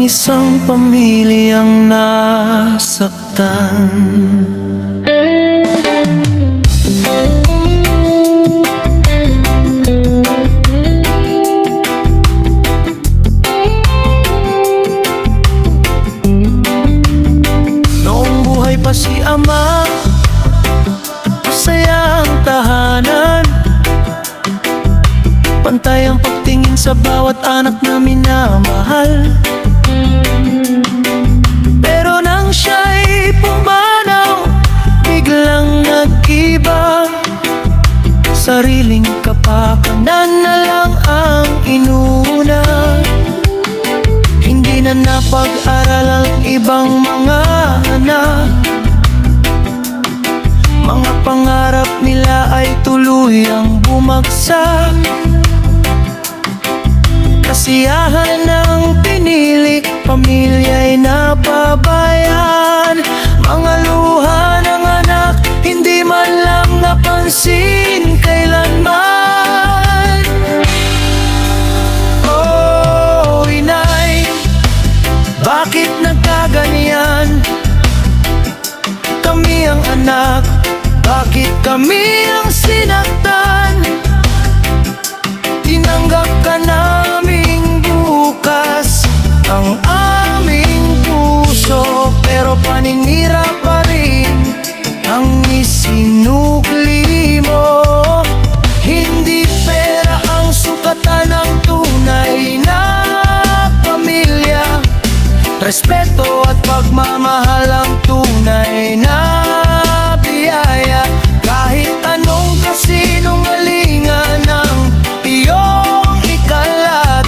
isang pamilyang nasaktan. Noong buhay pa si ama, masaya ang tahanan. Pantay ang pagtingin sa bawat anak na minamahal. Pero nang siya'y pumanaw, biglang nag-iba. Sariling kapakanan na lang ang inuna. Hindi na napag-aral ang ibang mga anak. Mga pangarap nila ay tuluyang bumagsak. Kasiyahan ng pinili, pamilya'y napabayan. Mga luha ng anak, hindi man lang napansin kailanman. Oh, inay, bakit nagkaganyan? Kami ang anak, bakit kami ang sinaktan? Tinanggap ka naming bukas ang aming puso, pero paninira pa rin ang isinukli mo. Hindi pera ang sukatan ng tunay na pamilya. Respeto at pagmamahal ang tunay na biyaya. Kahit anong kasinungalingan ng iyong ikalat,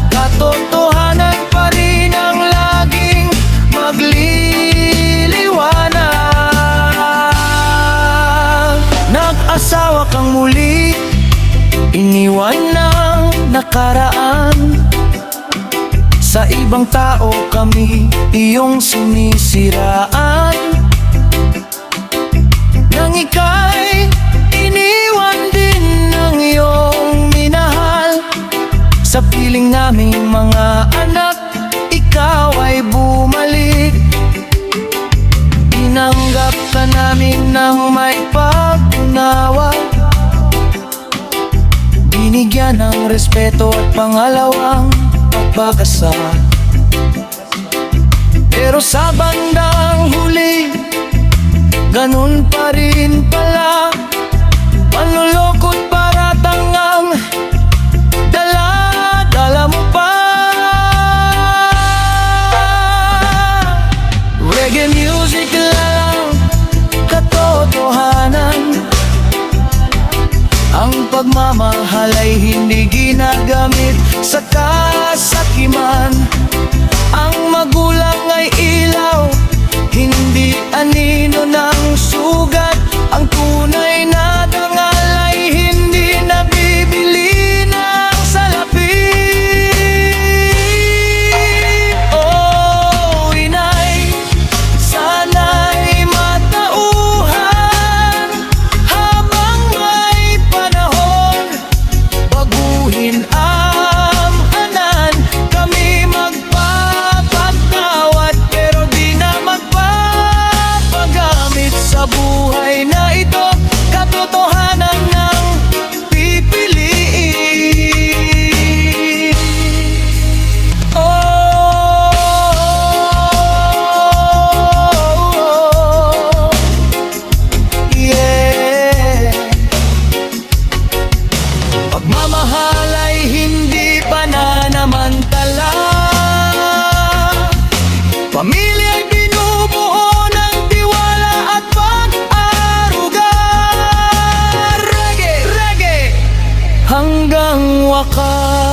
katotohanan pa rin ang laging magliliwanag. Nag-asawa kang muli, iniwan ng nakaraan. Sa ibang tao kami iyong sinisiraan. Nang ika'y iniwan din ng iyong minahal, sa piling naming mga anak, ikaw ay bumalik. Tinanggap ka namin ng may pag-unawa. Binigyan ng respeto at pangalawang pagkasal. Pero sa bandang huli, ganun pa rin pala. Panlulokot para tangang dala-dala mo pa. Reggae music lang katotohanan. Ang pagmamahal ay hindi ginagamit sa kasakiman. Ang magulang ay ilaw, hindi anino ng sugat. Ang tunay na dangal ay hindi nabibili ng salapi. Oh, inay, sana'y matauhan habang may panahon. Baguhin ang anan, kami magpapatawad, pero di na magpapagamit sa buhay na ito. Katotohanan ng pipiliin. Oh, yeah. Pagmamahal ay hindi pananamantala. Pamilya ay binubuo ng tiwala at pag-aruga. Reggae, reggae, hanggang wakas.